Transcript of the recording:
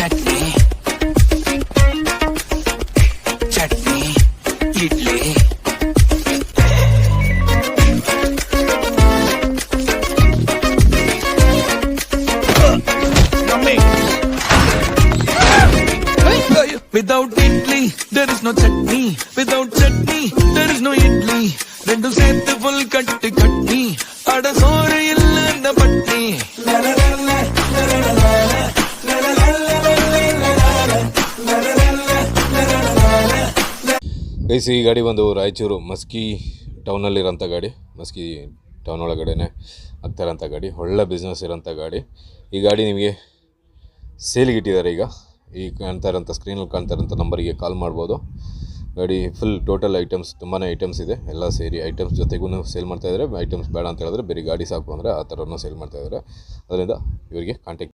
Chutney chutney idli Without idli, there is no chutney. Without chutney, there is no idli. Rendu sethu full katti katti. Ada sore illa na patti. Guys ಈ ಗಾಡಿ ಬಂದು ರಾಯಚೂರು ಮಸ್ಕಿ ಟೌನಲ್ಲಿರೋಂಥ ಗಾಡಿ, Maski town ಒಳಗಡೆ ಆಗ್ತಾರಂಥ ಗಾಡಿ, ಒಳ್ಳೆ business ಇರೋಂಥ ಗಾಡಿ. ಈ ಗಾಡಿ ನಿಮಗೆ ಸೇಲಿಗೆ ಇಟ್ಟಿದ್ದಾರೆ. ಈಗ ಈ ಕಾಣ್ತಾ ಇರೋಂಥ ಸ್ಕ್ರೀನಲ್ಲಿ ಕಾಣ್ತಾ ಇರೋಂಥ ನಂಬರಿಗೆ ಕಾಲ್ ಮಾಡ್ಬೋದು. ಗಾಡಿ ಫುಲ್ ಟೋಟಲ್ ಐಟಮ್ಸ್, ತುಂಬಾ ಐಟಮ್ಸ್ ಇದೆ, ಎಲ್ಲ ಸೇರಿ ಐಟಮ್ಸ್ ಜೊತೆಗೂ ಸೇಲ್ ಮಾಡ್ತಾಯಿದ್ದಾರೆ. ಐಟಮ್ಸ್ ಬೇಡ ಅಂತ ಹೇಳಿದ್ರೆ ಬೇರೆ ಗಾಡಿ ಸಾಕು ಅಂದರೆ ಆ ಥರನೂ ಸೇಲ್ ಮಾಡ್ತಾಯಿದ್ದಾರೆ. ಅದರಿಂದ ಇವರಿಗೆ ಕಾಂಟ್ಯಾಕ್ಟ್